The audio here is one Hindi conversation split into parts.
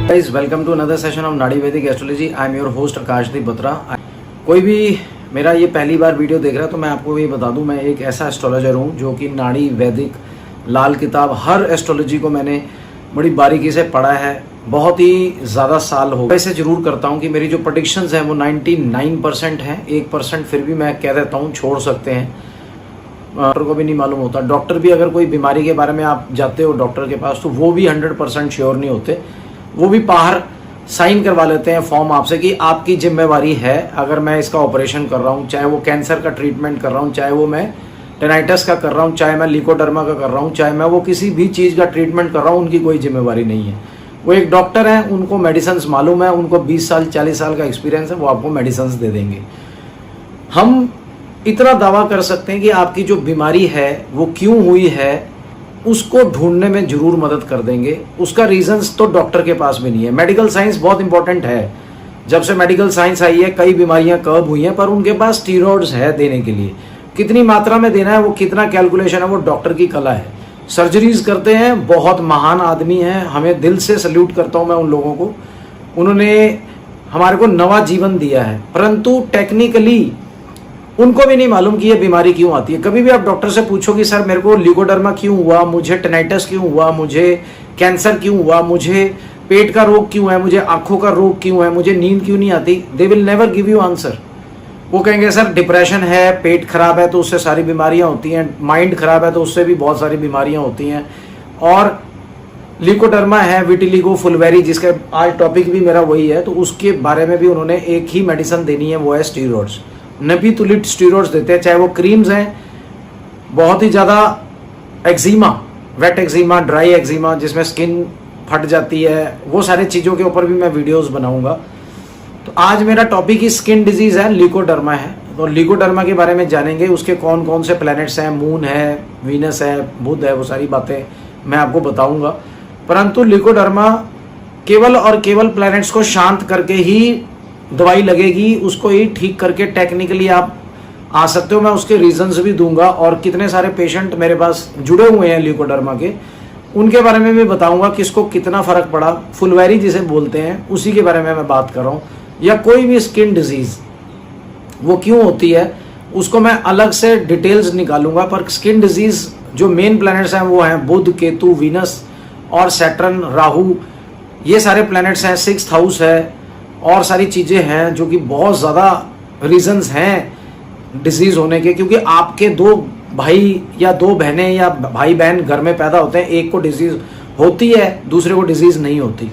Guys, welcome to another session of Nadi Vedic astrology. I am your host Akashdeep Batra. कोई भी मेरा ये पहली बार वीडियो देख रहा है तो मैं आपको ये बता दूं, मैं एक ऐसा एस्ट्रोलॉजर हूं जो कि नाड़ी वैदिक लाल किताब हर एस्ट्रोलॉजी को मैंने बड़ी बारीकी से पढ़ा है। बहुत ही ज़्यादा साल हो गए। ऐसे जरूर करता हूं कि मेरी जो प्रेडिक्शंस हैं वो 99% हैं। 1% फिर भी मैं कह देता हूँ छोड़ सकते हैं, डॉक्टर को भी नहीं मालूम होता। डॉक्टर भी अगर कोई बीमारी के बारे में आप जाते हो डॉक्टर के पास तो वो भी 100% श्योर नहीं होते। वो भी बाहर साइन करवा लेते हैं फॉर्म आपसे कि आपकी जिम्मेवारी है। अगर मैं इसका ऑपरेशन कर रहा हूँ, चाहे वो कैंसर का ट्रीटमेंट कर रहा हूँ, चाहे वो मैं टेनाइटिस का कर रहा हूँ, चाहे मैं लिकोडर्मा का कर रहा हूँ, चाहे मैं वो किसी भी चीज़ का ट्रीटमेंट कर रहा हूँ, उनकी कोई जिम्मेवारी नहीं है। वो एक डॉक्टर हैं, उनको मेडिसिन मालूम है, उनको 20 साल 40 साल का एक्सपीरियंस है, वो आपको मेडिसिन दे देंगे। हम इतना दावा कर सकते हैं कि आपकी जो बीमारी है वो क्यों हुई है उसको ढूंढने में जरूर मदद कर देंगे। उसका रीजंस तो डॉक्टर के पास भी नहीं है। मेडिकल साइंस बहुत इंपॉर्टेंट है। जब से मेडिकल साइंस आई है कई बीमारियां कब हुई हैं, पर उनके पास स्टीरॉइड्स है देने के लिए। कितनी मात्रा में देना है, वो कितना कैलकुलेशन है, वो डॉक्टर की कला है। सर्जरीज करते हैं, बहुत महान आदमी हैं, हमें दिल से सल्यूट करता हूँ मैं उन लोगों को। उन्होंने हमारे को नवा जीवन दिया है, परंतु टेक्निकली उनको भी नहीं मालूम कि ये बीमारी क्यों आती है। कभी भी आप डॉक्टर से पूछो कि सर मेरे को लिकोडर्मा क्यों हुआ, मुझे टेनाइटिस क्यों हुआ, मुझे कैंसर क्यों हुआ, मुझे पेट का रोग क्यों है, मुझे आंखों का रोग क्यों है, मुझे नींद क्यों नहीं आती, they will never give you answer. वो कहेंगे सर डिप्रेशन है, पेट खराब है तो उससे सारी बीमारियां होती हैं, माइंड खराब है तो उससे भी बहुत सारी बीमारियां होती हैं, और लिकोडर्मा है, विटिलिगो, फुलवेरी, जिसका आज टॉपिक भी मेरा वही है, तो उसके बारे में भी उन्होंने एक ही मेडिसिन देनी है, वो है स्टीरॉइड्स। नबीतुलिट स्टीरॉइड्स देते हैं, चाहे वो क्रीम्स हैं, बहुत ही ज़्यादा eczema, wet eczema, dry eczema जिसमें स्किन फट जाती है, वो सारी चीज़ों के ऊपर भी मैं वीडियोस बनाऊंगा। तो आज मेरा टॉपिक ही स्किन डिजीज है, लिकोडर्मा है। तो लिकोडर्मा के बारे में जानेंगे, उसके कौन कौन से प्लैनेट्स हैं, मून है, वीनस है, बुध है, वो सारी बातें मैं आपको बताऊंगा। परंतु लिकोडर्मा केवल और केवल प्लैनेट्स को शांत करके ही दवाई लगेगी, उसको ही ठीक करके टेक्निकली आप आ सकते हो। मैं उसके रीजंस भी दूंगा, और कितने सारे पेशेंट मेरे पास जुड़े हुए हैं लिकोडर्मा के, उनके बारे में भी बताऊंगा किसको कितना फर्क पड़ा। फुलवेरी जिसे बोलते हैं उसी के बारे में मैं बात कर रहा हूँ, या कोई भी स्किन डिजीज वो क्यों होती है उसको मैं अलग से डिटेल्स निकालूंगा। पर स्किन डिजीज जो मेन प्लैनेट्स हैं वो हैं बुध, केतु, वीनस और सैटर्न, राहु, ये सारे प्लैनेट्स हैं। 6th हाउस है और सारी चीज़ें हैं जो कि बहुत ज़्यादा रीजंस हैं डिजीज़ होने के, क्योंकि आपके 2 भाई या 2 बहनें या भाई बहन घर में पैदा होते हैं, एक को डिजीज़ होती है दूसरे को डिजीज़ नहीं होती,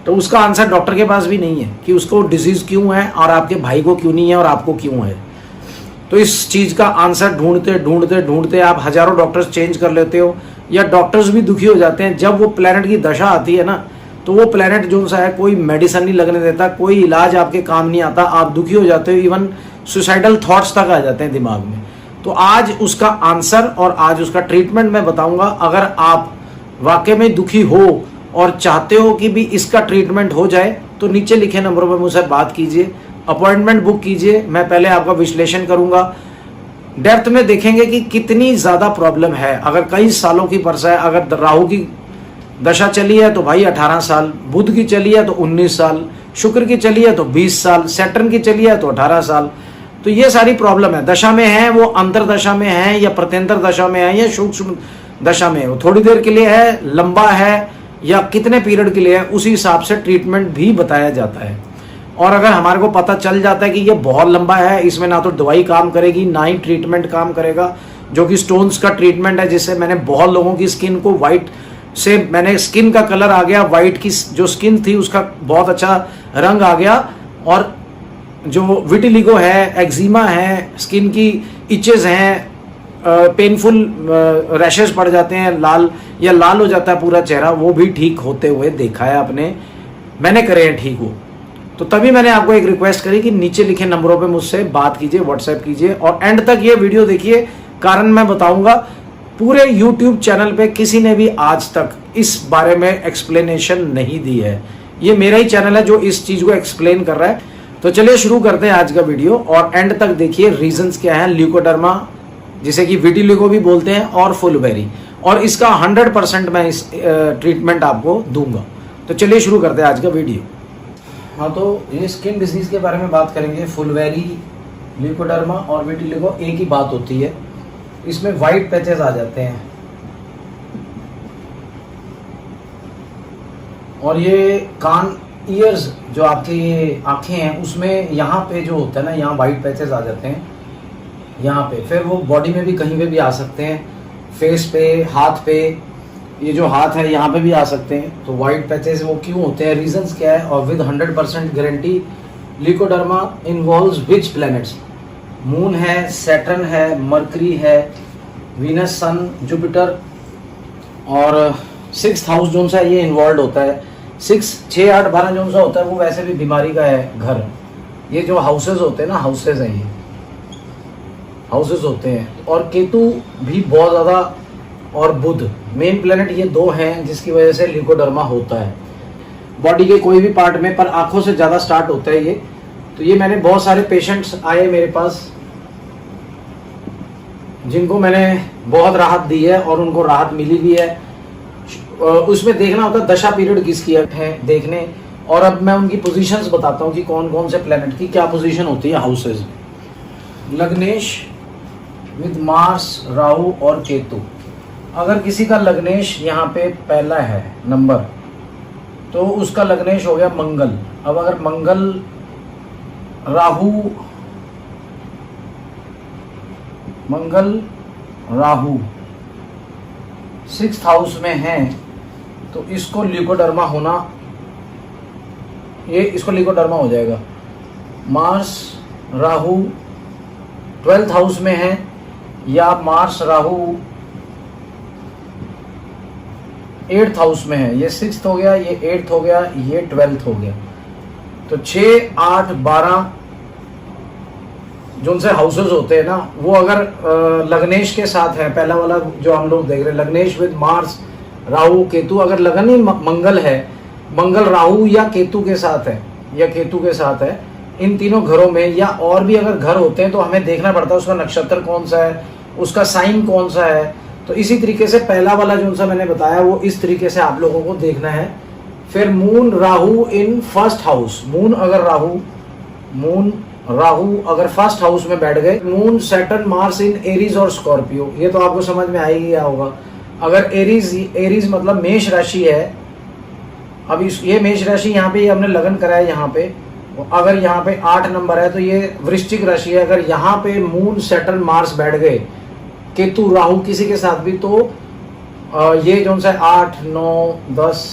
तो उसका आंसर डॉक्टर के पास भी नहीं है कि उसको डिजीज़ क्यों है और आपके भाई को क्यों नहीं है और आपको क्यों है। तो इस चीज़ का आंसर ढूंढते ढूंढते ढूंढते आप हज़ारों डॉक्टर्स चेंज कर लेते हो, या डॉक्टर्स भी दुखी हो जाते हैं। जब वो प्लैनेट की दशा आती है ना, तो वो प्लेनेट जो सा है कोई मेडिसिन नहीं लगने देता, कोई इलाज आपके काम नहीं आता, आप दुखी हो जाते हो, इवन सुसाइडल थॉट्स तक आ जाते हैं दिमाग में। तो आज उसका आंसर और आज उसका ट्रीटमेंट मैं बताऊंगा। अगर आप वाकई में दुखी हो और चाहते हो कि भी इसका ट्रीटमेंट हो जाए तो नीचे लिखे नंबरों पर मुझसे बात कीजिए, अपॉइंटमेंट बुक कीजिए। मैं पहले आपका विश्लेषण करूंगा, डेप्थ में देखेंगे कि कितनी ज़्यादा प्रॉब्लम है। अगर कई सालों की परसा है, अगर राहु की दशा चली है तो भाई 18 साल, बुध की चली है तो 19 साल, शुक्र की चली है तो 20 साल, सैटर्न की चली है तो 18 साल, तो ये सारी प्रॉब्लम है। दशा में है वो अंतर दशा में है या प्रत्यंतर दशा में है या सूक्ष्म दशा में है, वो थोड़ी देर के लिए है, लंबा है या कितने पीरियड के लिए है, उसी हिसाब से ट्रीटमेंट भी बताया जाता है। और अगर हमारे को पता चल जाता है कि ये बहुत लंबा है, इसमें ना तो दवाई काम करेगी ना ही ट्रीटमेंट काम करेगा, जो कि स्टोन्स का ट्रीटमेंट है, जिससे मैंने बहुत लोगों की स्किन को वाइट से, मैंने स्किन का कलर आ गया, वाइट की जो स्किन थी उसका बहुत अच्छा रंग आ गया, और जो विटिलिगो है, एक्जिमा है, स्किन की इचेस हैं, पेनफुल रैशेस पड़ जाते हैं, लाल या लाल हो जाता है पूरा चेहरा, वो भी ठीक होते हुए देखा है आपने, मैंने करे हैं ठीक हो। तो तभी मैंने आपको एक रिक्वेस्ट करी कि नीचे लिखे नंबरों पे मुझसे बात कीजिए, व्हाट्सएप कीजिए, और एंड तक ये वीडियो देखिए, कारण मैं बताऊंगा। पूरे YouTube चैनल पे किसी ने भी आज तक इस बारे में एक्सप्लेनेशन नहीं दी है, ये मेरा ही चैनल है जो इस चीज को एक्सप्लेन कर रहा है। तो चलिए शुरू करते हैं आज का वीडियो, और एंड तक देखिए रीजंस क्या है लिकोडर्मा, जिसे कि विटिलिगो भी बोलते हैं, और फुलवेरी, और इसका 100% मैं इस ट्रीटमेंट आपको दूंगा। तो चलिए शुरू करते हैं आज का वीडियो। हाँ, तो ये स्किन डिजीज़ के बारे में बात करेंगे। फुलवेरी, ल्यूकोडर्मा और विटिलिगो एक ही बात होती है, इसमें वाइट पैचेस आ जाते हैं। और ये कान, ईयर्स, जो आपकी ये आँखें हैं, उसमें यहाँ पे जो होता है ना, यहाँ वाइट पैचेस आ जाते हैं यहाँ पे। फिर वो बॉडी में भी कहीं पे भी आ सकते हैं, फेस पे, हाथ पे, ये जो हाथ है यहाँ पे भी आ सकते हैं। तो वाइट पैचेस वो क्यों होते हैं, रीजंस क्या है, और with 100% guarantee leucoderma involves which planets? Moon है, सैटर्न है, मरकरी है, वीनस, सन, जुपिटर और 6th हाउस जो सा ये इन्वॉल्व होता है। 6, 8, 12 जो सा होता है वो वैसे भी बीमारी का है घर। ये जो हाउसेज होते हैं ना, हाउसेज हैं, ये हाउसेज होते हैं। और केतु भी बहुत ज़्यादा, और बुध, मेन प्लेनेट, ये 2 हैं जिसकी वजह से ल्यूकोडर्मा होता है बॉडी के कोई भी पार्ट में, पर आंखों से ज़्यादा स्टार्ट होता है ये। तो ये मैंने बहुत सारे पेशेंट्स आए मेरे पास जिनको मैंने बहुत राहत दी है और उनको राहत मिली भी है। उसमें देखना होता है दशा पीरियड किसकी है देखने। और अब मैं उनकी पोजीशंस बताता हूँ कि कौन कौन से प्लेनेट की क्या पोजीशन होती है हाउसेज। लग्नेश विद मार्स, राहु और केतु। अगर किसी का लग्नेश यहाँ पे पहला है नंबर, तो उसका लग्नेश हो गया मंगल। अब अगर मंगल, राहु 6th हाउस में है, तो इसको ल्यूकोडर्मा होना, ये इसको ल्यूकोडर्मा हो जाएगा। मार्स, राहु 12th हाउस में है, या मार्स, राहु 8th हाउस में है। ये 6th हो गया, ये 8th हो गया, ये 12th हो गया। तो 6, 8, 12 जो उनसे हाउसेज होते हैं ना, वो अगर लग्नेश के साथ है, पहला वाला जो हम लोग देख रहे हैं, लग्नेश विद मार्स, राहु, केतु, अगर लगन ही मंगल है, मंगल राहु या केतु के साथ है, या केतु के साथ है, इन तीनों घरों में, या और भी अगर घर होते हैं, तो हमें देखना पड़ता है उसका नक्षत्र कौन सा है, उसका साइन कौन सा है। तो इसी तरीके से पहला वाला जो सा मैंने बताया वो इस तरीके से आप लोगों को देखना है। फिर मून, राहु इन 1st हाउस। मून राहु अगर 1st हाउस में बैठ गए, मून, सैटर्न, मार्स इन एरीज और स्कॉर्पियो, ये तो आपको समझ में आ ही गया होगा। अगर एरीज मतलब मेष राशि है, अब ये मेष राशि यहाँ पे हमने लगन करा है यहाँ पे, अगर यहाँ पे 8 नंबर है तो ये वृश्चिक राशि है। अगर यहाँ पे मून, सैटर्न, मार्स बैठ गए, केतु, राहु किसी के साथ भी, तो ये जो सा 8, 9, 10,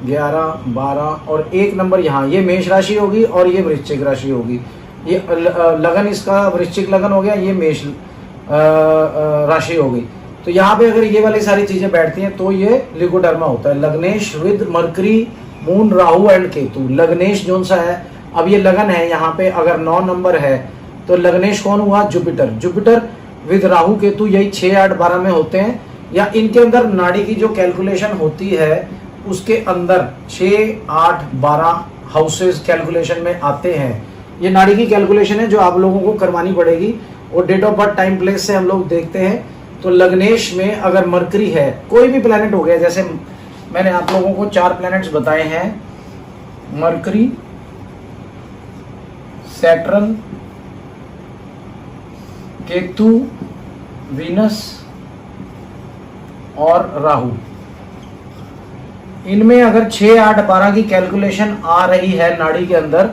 11, 12 और 1 नंबर यहाँ, ये मेष राशि होगी और ये वृश्चिक राशि होगी। ये लगन इसका वृश्चिक लगन हो गया, ये मेष राशि होगी। तो यहाँ पे अगर ये वाली सारी चीजें बैठती हैं तो ये ल्यूकोडर्मा होता है। Lagnesh with Mercury, Moon, Rahu and Ketu. Lagnesh जो सा है, अब ये लगन है यहाँ पे, अगर 9 नंबर है तो लग्नेश कौन हुआ? जुपिटर विद राहु, केतु, यही 6, 8, 12 में होते हैं। या इनके अंदर नाड़ी की जो कैलकुलेशन होती है उसके अंदर 6, 8, 12 हाउसेस कैलकुलेशन में आते हैं। ये नाड़ी की कैलकुलेशन है जो आप लोगों को करवानी पड़ेगी, और date of birth, time, place से हम लोग देखते हैं। तो लग्नेश में अगर मरकरी है, कोई भी प्लैनेट हो गया, जैसे मैंने आप लोगों को 4 प्लैनेट्स बताए हैं, मरकरी, सैटर्न, केतु, वीनस और राहु। इनमें अगर 6, 8, 12 की कैलकुलेशन आ रही है नाड़ी के अंदर,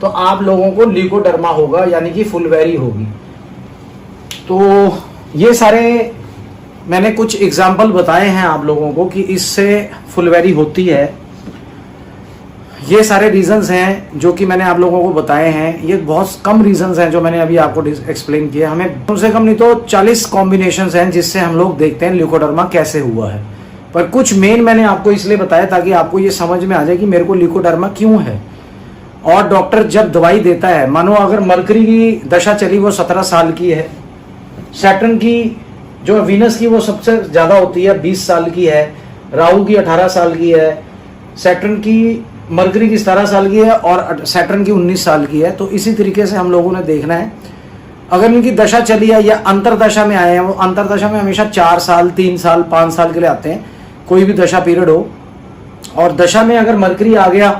तो आप लोगों को ल्यूकोडर्मा होगा, यानी कि फुलवेरी होगी। तो ये सारे मैंने कुछ एग्जाम्पल बताए हैं आप लोगों को कि इससे फुलवेरी होती है। ये सारे रीजंस हैं जो कि मैंने आप लोगों को बताए हैं। ये बहुत कम रीजंस हैं जो मैंने अभी आपको एक्सप्लेन किया। हमें कम से कम नहीं तो 40 कॉम्बिनेशंस हैं जिससे हम लोग देखते हैं ल्यूकोडर्मा कैसे हुआ है। पर कुछ मेन मैंने आपको इसलिए बताया ताकि आपको ये समझ में आ जाए कि मेरे को ल्यूकोडर्मा क्यों है। और डॉक्टर जब दवाई देता है, मानो अगर मरकरी की दशा चली वो 17 साल की है, सैटर्न की जो वीनस की वो सबसे ज़्यादा होती है 20 साल की है, राहु की 18 साल की है, सैटर्न की मरकरी की 17 साल की है और सैटर्न की 19 साल की है। तो इसी तरीके से हम लोगों ने देखना है। अगर इनकी दशा चली है या अंतरदशा में आए हैं, वो अंतरदशा में हमेशा 4 साल, 3 साल, 5 साल के लिए आते हैं, कोई भी दशा पीरियड हो। और दशा में अगर मरकरी आ गया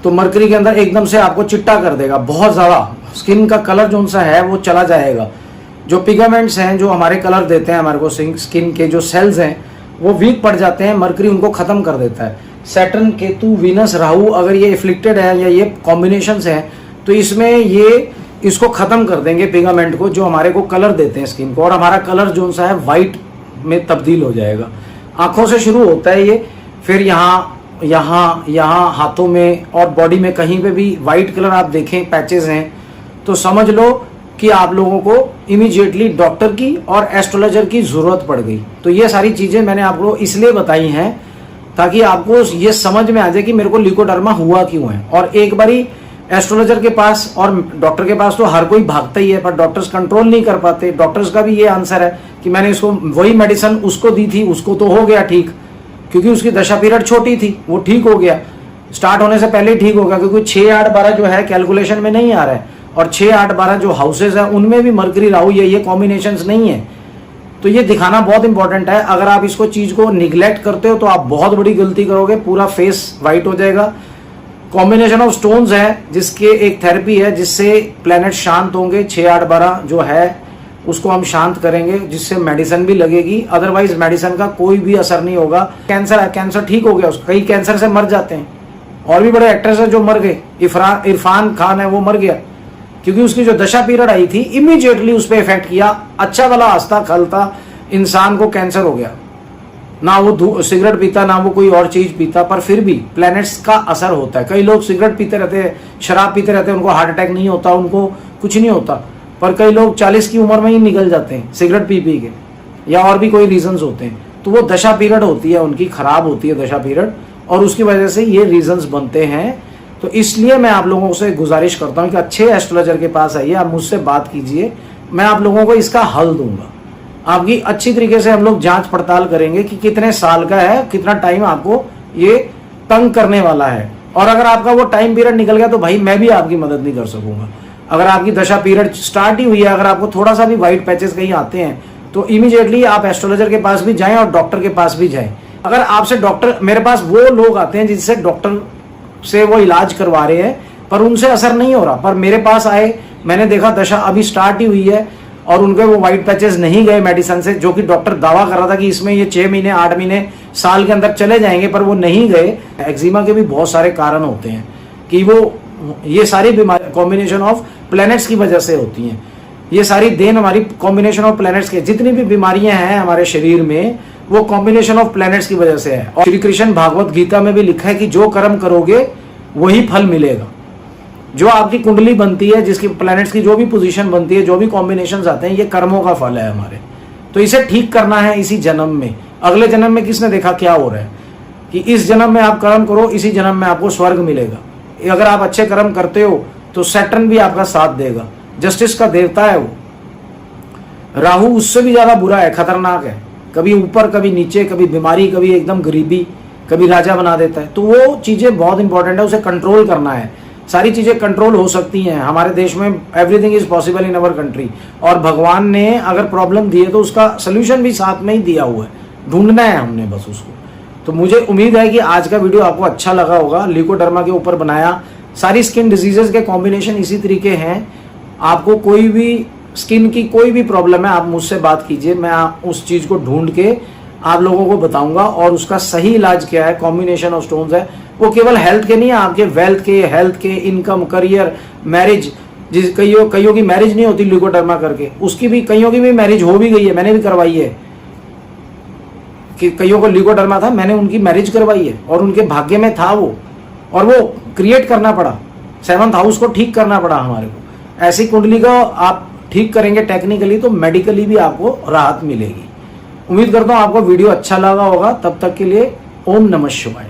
तो मरकरी के अंदर एकदम से आपको चिट्टा कर देगा, बहुत ज़्यादा स्किन का कलर जो सा है वो चला जाएगा। जो पिगमेंट्स हैं जो हमारे कलर देते हैं हमारे को, स्किन के जो सेल्स हैं वो वीक पड़ जाते हैं, मरकरी उनको ख़त्म कर देता है। सैटर्न, केतु, वीनस, राहु अगर ये इफ्लिक्टेड है या ये कॉम्बिनेशंस हैं तो इसमें ये इसको ख़त्म कर देंगे पिगमेंट को, जो हमारे को कलर देते हैं स्किन को, और हमारा कलर जो सा है वाइट में तब्दील हो जाएगा। आँखों से शुरू होता है ये, फिर यहाँ हाथों में और बॉडी में कहीं पे भी वाइट कलर आप देखें पैचेस हैं तो समझ लो कि आप लोगों को इमीडिएटली डॉक्टर की और एस्ट्रोलॉजर की ज़रूरत पड़ गई। तो ये सारी चीज़ें मैंने आपको इसलिए बताई हैं ताकि आपको ये समझ में आ जाए कि मेरे को लिकोडर्मा हुआ क्यों है। और एक बारी एस्ट्रोलॉजर के पास और डॉक्टर के पास तो हर कोई भागता ही है, पर डॉक्टर्स कंट्रोल नहीं कर पाते। डॉक्टर्स का भी ये आंसर है कि मैंने इसको वही मेडिसिन उसको दी थी, उसको तो हो गया ठीक, क्योंकि उसकी दशा पीरियड छोटी थी, वो ठीक हो गया, स्टार्ट होने से पहले ही ठीक हो गया, क्योंकि 6, 8, 12 जो है कैलकुलेशन में नहीं आ रहा है, और 6, 8, 12 जो हाउसेज है उनमें भी मरकरी राहु ये कॉम्बिनेशंस नहीं है। तो ये दिखाना बहुत इंपॉर्टेंट है। अगर आप इसको चीज़ को निगलेक्ट करते हो तो आप बहुत बड़ी गलती करोगे, पूरा फेस वाइट हो जाएगा। कॉम्बिनेशन ऑफ स्टोन्स है जिसके एक थेरेपी है जिससे प्लैनेट शांत होंगे, 6, 8, 12 जो है उसको हम शांत करेंगे, जिससे मेडिसिन भी लगेगी, अदरवाइज मेडिसिन का कोई भी असर नहीं होगा। कैंसर है, कैंसर ठीक हो गया, कई कैंसर से मर जाते हैं, और भी बड़े एक्टर्स हैं जो मर गए, इरफान खान है वो मर गया क्योंकि उसकी जो दशा पीरियड आई थी इमीडिएटली उस पर इफेक्ट किया, अच्छा वाला हंसता खलता इंसान को कैंसर हो गया, ना वो सिगरेट पीता ना वो कोई और चीज पीता, पर फिर भी प्लैनेट्स का असर होता है। कई लोग सिगरेट पीते रहते हैं, शराब पीते रहते हैं, उनको हार्ट अटैक नहीं होता, उनको कुछ नहीं होता, पर कई लोग 40 की उम्र में ही निकल जाते हैं सिगरेट पी के, या और भी कोई रीजंस होते हैं। तो वो दशा पीरियड होती है उनकी, खराब होती है दशा पीरियड, और उसकी वजह से ये रीजंस बनते हैं। तो इसलिए मैं आप लोगों से गुजारिश करता हूं कि अच्छे एस्ट्रोलॉजर के पास आइए, आप मुझसे बात कीजिए, मैं आप लोगों को इसका हल दूंगा। आपकी अच्छी तरीके से हम लोग जांच पड़ताल करेंगे कि कितने साल का है, कितना टाइम आपको ये तंग करने वाला है, और अगर आपका वो टाइम पीरियड निकल गया तो भाई मैं भी आपकी मदद नहीं कर सकूंगा। अगर आपकी दशा पीरियड स्टार्ट ही हुई है, अगर आपको थोड़ा सा भी व्हाइट पैचेस कहीं आते हैं तो इमीडिएटली आप एस्ट्रोलॉजर के पास भी जाएं और डॉक्टर के पास भी जाएं। अगर आपसे डॉक्टर, मेरे पास वो लोग आते हैं जिससे डॉक्टर से वो इलाज करवा रहे हैं पर उनसे असर नहीं हो रहा, पर मेरे पास आए, मैंने देखा दशा अभी स्टार्ट ही हुई है और उनके वो व्हाइट पैचेस नहीं गए मेडिसिन से, जो कि डॉक्टर दावा कर रहा था कि इसमें ये 6 महीने 8 महीने साल के अंदर चले जाएंगे, पर वो नहीं गए। एक्जिमा के भी बहुत सारे कारण होते हैं कि वो ये सारी बीमारी कॉम्बिनेशन ऑफ प्लैनेट्स की वजह से होती हैं। ये सारी देन हमारी कॉम्बिनेशन ऑफ प्लैनेट्स के, जितनी भी बीमारियां हैं हमारे शरीर में वो कॉम्बिनेशन ऑफ प्लैनेट्स की वजह से है। और श्री कृष्ण भागवत गीता में भी लिखा है कि जो कर्म करोगे वही फल मिलेगा। जो आपकी कुंडली बनती है, जिसकी प्लैनेट्स की जो भी पोजीशन बनती है, जो भी कॉम्बिनेशंस आते हैं, ये कर्मों का फल है हमारे। तो इसे ठीक करना है इसी जन्म में। अगले जन्म में किसने देखा क्या हो रहा है कि इस जन्म में आप कर्म करो, इसी जन्म में आपको स्वर्ग मिलेगा। अगर आप अच्छे कर्म करते हो तो सैटर्न भी आपका साथ देगा, जस्टिस का देवता है वो। राहु उससे भी ज्यादा बुरा है, खतरनाक है, कभी ऊपर कभी नीचे, कभी बीमारी, कभी एकदम गरीबी, कभी राजा बना देता है। तो वो चीजें बहुत इंपॉर्टेंट है, उसे कंट्रोल करना है। सारी चीजें कंट्रोल हो सकती हैं हमारे देश में, everything is possible in our country. और भगवान ने अगर प्रॉब्लम दी है तो उसका सोल्यूशन भी साथ में ही दिया हुआ है, ढूंढना है हमने बस उसको। तो मुझे उम्मीद है कि आज का वीडियो आपको अच्छा लगा होगा। लिकोडर्मा के ऊपर बनाया, सारी स्किन डिजीजेस के कॉम्बिनेशन इसी तरीके हैं। आपको कोई भी स्किन की कोई भी प्रॉब्लम है, आप मुझसे बात कीजिए, मैं उस चीज को ढूंढ के आप लोगों को बताऊंगा, और उसका सही इलाज क्या है, कॉम्बिनेशन ऑफ स्टोन्स है। वो केवल हेल्थ के नहीं है, आपके वेल्थ के, हेल्थ के, इनकम, करियर, मैरिज, जिस कईयों की मैरिज नहीं होती लिकोडर्मा करके, उसकी भी, कईयों की भी मैरिज हो भी गई है, मैंने भी करवाई है कि कईयों को लिकोडर्मा था, मैंने उनकी मैरिज करवाई है और उनके भाग्य में था वो, और वो क्रिएट करना पड़ा, 7th हाउस को ठीक करना पड़ा हमारे को। ऐसी कुंडली को आप ठीक करेंगे टेक्निकली तो मेडिकली भी आपको राहत मिलेगी। उम्मीद करता हूं आपको वीडियो अच्छा लगा होगा। तब तक के लिए ओम नमः शिवाय।